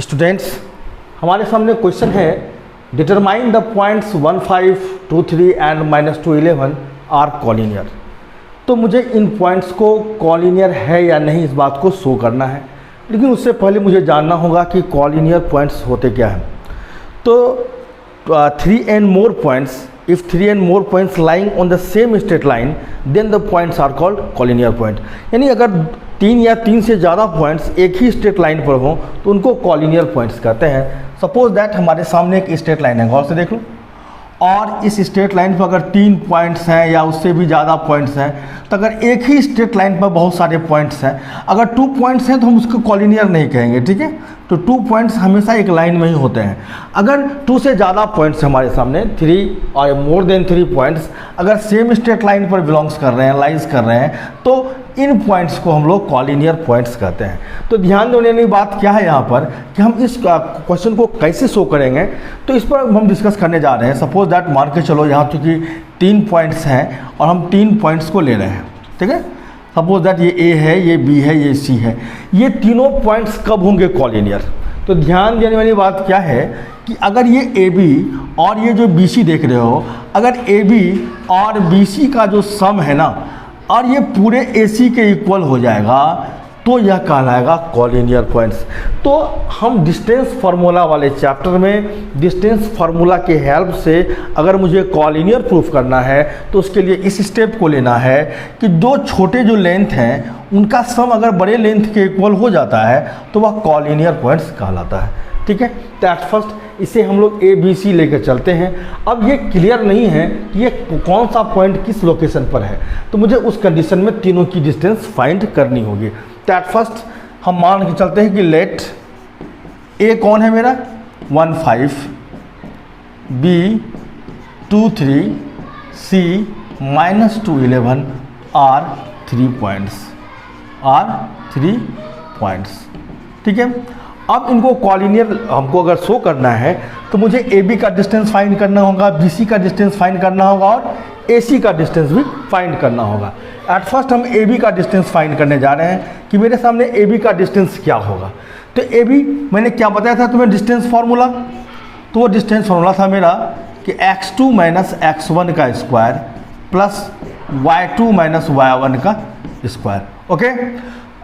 Students, हमारे सामने question है determine the points 1, 5, 2, 3 and -2, 11 are collinear. तो मुझे इन पॉइंट्स को कॉलिनियर है या नहीं इस बात को शो करना है, लेकिन उससे पहले मुझे जानना होगा कि कॉलिनियर पॉइंट्स होते क्या हैं। तो 3 and more points, if 3 and more points lying on the same straight line then the points are called collinear point। यानी अगर 3 या 3 से ज़्यादा पॉइंट्स एक ही स्ट्रेट लाइन पर हों तो उनको कॉलिनियर पॉइंट्स कहते हैं। सपोज दैट हमारे सामने एक स्ट्रेट लाइन है, गौर से देख लो, और इस स्ट्रेट लाइन पर अगर 3 पॉइंट्स हैं या उससे भी ज़्यादा पॉइंट्स हैं, तो अगर एक ही स्ट्रेट लाइन पर बहुत सारे पॉइंट्स हैं, अगर 2 पॉइंट्स हैं तो हम उसको कॉलिनियर नहीं कहेंगे, ठीक है। तो 2 पॉइंट्स हमेशा एक लाइन में ही होते हैं। अगर 2 से ज़्यादा पॉइंट्स हमारे सामने 3 और मोर देन 3 पॉइंट्स अगर सेम स्ट्रेट लाइन पर बिलोंग्स कर रहे हैं, लाइज कर रहे हैं, तो इन पॉइंट्स को हम लोग कॉलिनियर पॉइंट्स कहते हैं। तो ध्यान देने वाली बात क्या है यहाँ पर कि हम इस क्वेश्चन को कैसे शो करेंगे, तो इस पर हम डिस्कस करने जा रहे हैं। सपोज दैट मान के चलो यहाँ चूँकि 3 पॉइंट्स हैं और हम 3 पॉइंट्स को ले रहे हैं, ठीक है। सपोज दैट ये ए है, ये बी है, ये सी है। ये तीनों पॉइंट्स कब होंगे कॉलिनियर? तो ध्यान देने वाली बात क्या है कि अगर ये ए बी और ये जो बी सी देख रहे हो, अगर ए बी और बी सी का जो सम है ना, और ये पूरे ए सी के इक्वल हो जाएगा, तो यह कहलाएगा कॉलिनियर पॉइंट्स। तो हम डिस्टेंस फार्मूला वाले चैप्टर में डिस्टेंस फार्मूला के हेल्प से अगर मुझे कॉलिनियर प्रूफ करना है तो उसके लिए इस स्टेप को लेना है कि 2 छोटे जो लेंथ हैं उनका सम अगर बड़े लेंथ के इक्वल हो जाता है तो वह कॉलिनियर पॉइंट्स कहलाता है, ठीक है। तो एट फर्स्ट इसे हम लोग ए बी सी लेकर चलते हैं। अब ये क्लियर नहीं है कि ये कौन सा पॉइंट किस लोकेशन पर है, तो मुझे उस कंडीशन में तीनों की डिस्टेंस फाइंड करनी होगी। तो एट फर्स्ट हम मान के चलते हैं कि लेट ए कौन है मेरा 1, 5, बी 2, 3, सी -2, 11 आर 3 पॉइंट्स, ठीक है। अब इनको कॉलिनियर हमको अगर शो करना है तो मुझे ए बी का डिस्टेंस फाइंड करना होगा, बी सी का डिस्टेंस फाइंड करना होगा और ए सी का डिस्टेंस भी फाइंड करना होगा। एट फर्स्ट हम ए बी का डिस्टेंस फाइंड करने जा रहे हैं कि मेरे सामने ए बी का डिस्टेंस क्या होगा। तो ए बी मैंने क्या बताया था तुम्हें डिस्टेंस फार्मूला, तो वो डिस्टेंस फार्मूला था मेरा कि x2 - x1 का स्क्वायर प्लस y2 - y1 का स्क्वायर, ओके।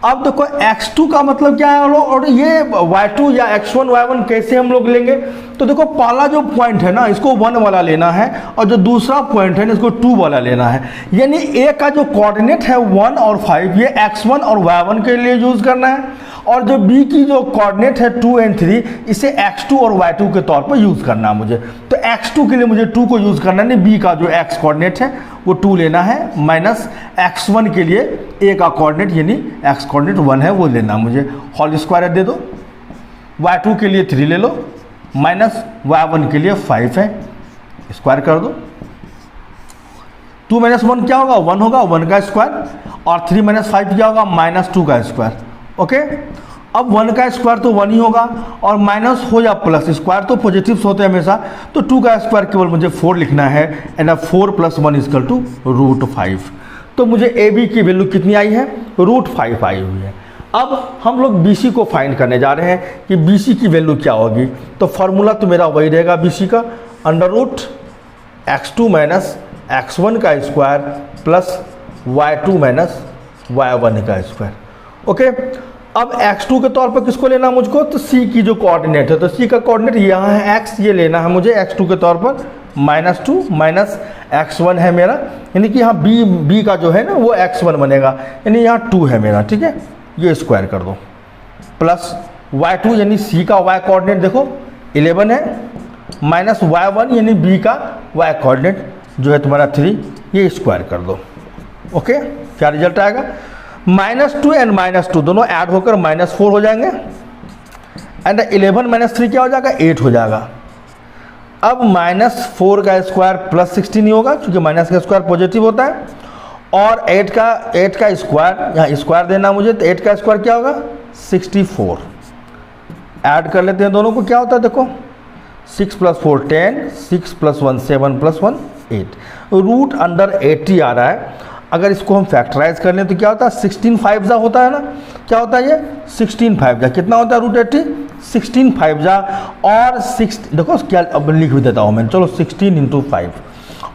अब देखो x2 का मतलब क्या है और ये y2 या x1 y1 कैसे हम लोग लेंगे। तो देखो पहला जो पॉइंट है ना इसको 1 वाला लेना है और जो दूसरा पॉइंट है ना इसको 2 वाला लेना है। यानी a का जो कोऑर्डिनेट है 1 और 5 ये x1 और y1 के लिए यूज़ करना है, और जो b की जो कोऑर्डिनेट है 2 और 3 इसे x2 और y2 के तौर पर यूज़ करना है मुझे। तो x2 के लिए मुझे 2 को यूज़ करना है, b का जो x कोऑर्डिनेट है वो 2 लेना है, माइनस x1 के लिए a का कोऑर्डिनेट यानी x कोऑर्डिनेट 1 है वो लेना मुझे, होल स्क्वायर दे दो। y2 के लिए 3 ले लो, माइनस y1 के लिए 5 है, स्क्वायर कर दो। 2 - 1 क्या होगा 1 होगा, 1 का स्क्वायर, और 3 - 5 क्या होगा -2 का स्क्वायर, ओके। अब 1 का स्क्वायर तो 1 ही होगा, और माइनस हो या प्लस स्क्वायर तो पॉजिटिव्स होते हैं हमेशा, तो 2 का स्क्वायर केवल मुझे 4 लिखना है, एंड 4 + 1 = √5। तो मुझे ए बी की वैल्यू कितनी आई है √5 आई हुई है। अब हम लोग बी सी को फाइंड करने जा रहे हैं कि बी सी की वैल्यू क्या होगी। तो फार्मूला तो मेरा वही रहेगा बी सी का, √x2 - x1 का स्क्वायर प्लस y2 - y1 का स्क्वायर, ओके। अब x2 के तौर पर किसको लेना मुझको, तो c की जो कोऑर्डिनेट है, तो c का कोऑर्डिनेट यहाँ है x, ये लेना है मुझे x2 के तौर पर, -2 माइनस x1 है मेरा, यानी कि यहाँ b का जो है ना वो x1 बनेगा, यानी यहाँ 2 है मेरा, ठीक है। ये स्क्वायर कर दो, प्लस y2 यानी c का y कोऑर्डिनेट देखो 11 है, माइनस y1 यानी b का y कोऑर्डिनेट जो है तुम्हारा 3, ये स्क्वायर कर दो, ओके। क्या रिजल्ट आएगा, -2 और -2 दोनों ऐड होकर -4 हो जाएंगे, एंड 11 - 3 क्या हो जाएगा 8 हो जाएगा। अब -4 का स्क्वायर प्लस 16 ही होगा क्योंकि माइनस का स्क्वायर पॉजिटिव होता है, और 8 का स्क्वायर यहाँ स्क्वायर देना मुझे, तो 8 का स्क्वायर क्या होगा 64। ऐड कर लेते हैं दोनों को, क्या होता है देखो 6 + 4 10, 6 + 1 7 + 1 8, √80 आ रहा है। अगर इसको हम फैक्टराइज कर लें तो क्या होता है 16 5 होता है ना, क्या होता है ये 16 5 कितना होता है √80 16 5 जा और 6 देखो क्या अब लिख भी देता हूँ मैं, चलो 16 इंटू 5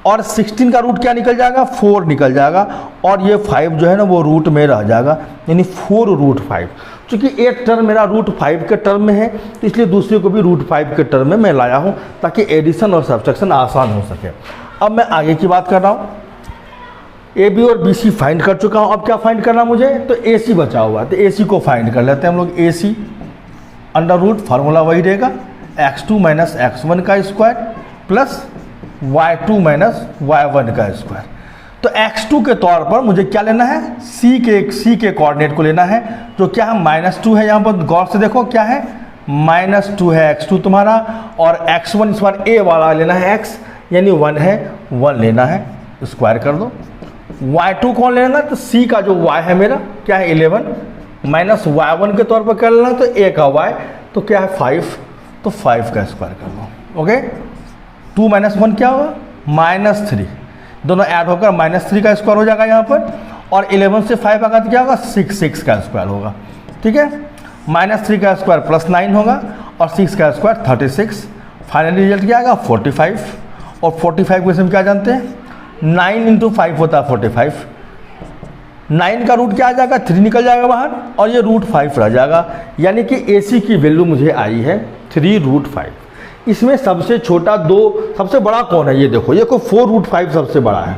और 16 का रूट क्या निकल जाएगा 4 निकल जाएगा और ये 5 जो है ना वो रूट में रह जाएगा, यानी 4 रूट 5। चूँकि एक टर्म मेरा रूट 5 के टर्म में है तो इसलिए दूसरे को भी रूट 5 के टर्म में मैं लाया हूँ ताकि एडिशन और सब्ट्रैक्शन आसान हो सके। अब मैं आगे की बात कर रहा हूँ, ए बी और बी सी फाइंड कर चुका हूँ। अब क्या फाइंड करना मुझे, तो ए सी बचा हुआ है तो ए सी को फाइंड कर लेते हैं हम लोग। ए सी अंडर रूट फार्मूला वही रहेगा x2 माइनस x1 का square plus y2 minus y1 का स्क्वायर। तो x2 के तौर पर मुझे क्या लेना है, c के कोऑर्डिनेट को लेना है जो क्या है -2 है। यहाँ पर गौर से देखो क्या है -2 है x2 तुम्हारा, और x1 इस बार a वाला लेना है x यानी 1 है, 1 लेना है, स्क्वायर कर दो। y2 कौन लेना, तो c का जो y है मेरा क्या है 11 माइनस y1 के तौर पर कर लेना तो a का y तो क्या है 5, तो 5 का स्क्वायर कर दो। ओके 2 माइनस 1 क्या होगा -3, दोनों ऐड होकर -3 का स्क्वायर हो जाएगा यहाँ पर, और 11 से 5 आगा तो क्या होगा 6 का स्क्वायर होगा। ठीक है, -3 का स्क्वायर +9 होगा और 6 का स्क्वायर 36। फाइनली रिजल्ट क्या आएगा 45, और 45 को हम क्या जानते हैं 9 इंटू 5 होता है 45। 9 का रूट क्या आ जाएगा 3 निकल जाएगा बाहर और ये रूट 5 रह जाएगा, यानी कि ए सी की वैल्यू मुझे आई है 3 रूट 5। इसमें सबसे छोटा सबसे बड़ा कौन है, ये देखो ये को 4 रूट 5 सबसे बड़ा है।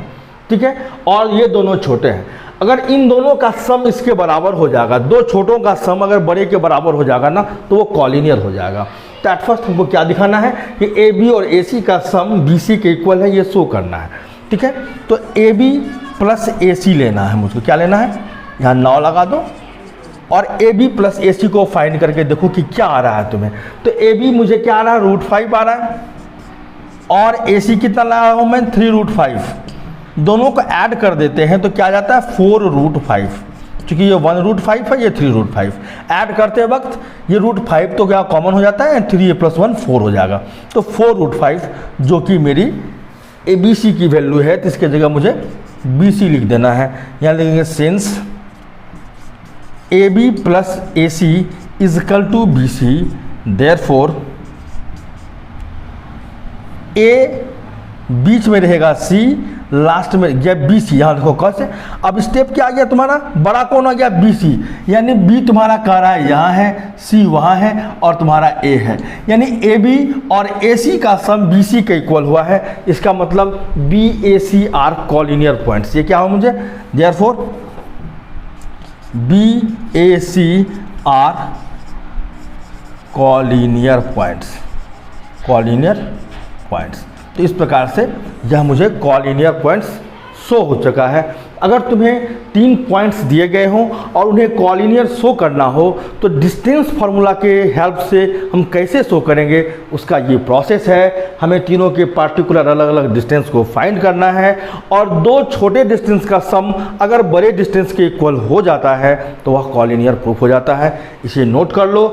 ठीक है, और ये दोनों छोटे हैं। अगर इन दोनों का सम इसके बराबर हो जाएगा, दो छोटों का सम अगर बड़े के बराबर हो जाएगा ना तो वो कॉलिनियर हो जाएगा। तो एट फर्स्ट हमको क्या दिखाना है कि ए बी और ए सी का सम बी सी के इक्वल है, ये शो करना है। ठीक है, तो ए बी प्लस ए सी लेना है मुझको, क्या लेना है यहाँ 9 लगा दो और ए बी प्लस ए सी को फाइंड करके देखो कि क्या आ रहा है तुम्हें। तो ए बी मुझे क्या आ रहा है रूट 5 आ रहा है और ए सी कितना लाया हूँ मैं 3 रूट 5। दोनों को ऐड कर देते हैं तो क्या आ जाता है 4 रूट 5। चूँकि ये 1 रूट 5 है, ये 3 रूट 5। ऐड करते वक्त ये रूट 5 तो क्या कॉमन हो जाता है, 3 + 1 4 हो जाएगा। तो 4 रूट 5 जो कि मेरी ए बी सी की वैल्यू है, तो इसके जगह मुझे बी सी लिख देना है। यहाँ लिखेंगे since A B plus A C is equal to B C, therefore A बीच में रहेगा सी, लास्ट में गया बी सी। यहाँ देखो कैसे, अब स्टेप क्या आ गया तुम्हारा, बड़ा कौन आ गया बी सी, यानी बी तुम्हारा कह रहा है यहाँ है, सी वहाँ है और तुम्हारा ए है, यानी ए बी और ए सी का सम बी सी के इक्वल हुआ है। इसका मतलब B A C are collinear points. ये क्या हो मुझे, therefore B A C are collinear points, collinear points. तो इस प्रकार से यह मुझे कॉलिनियर पॉइंट्स शो हो चुका है। अगर तुम्हें 3 पॉइंट्स दिए गए हों और उन्हें कॉलिनियर शो करना हो तो डिस्टेंस फार्मूला के हेल्प से हम कैसे शो करेंगे, उसका ये प्रोसेस है। हमें तीनों के पार्टिकुलर अलग अलग डिस्टेंस को फाइंड करना है और दो छोटे डिस्टेंस का सम अगर बड़े डिस्टेंस के इक्वल हो जाता है तो वह कॉलिनियर प्रूफ हो जाता है। इसे नोट कर लो।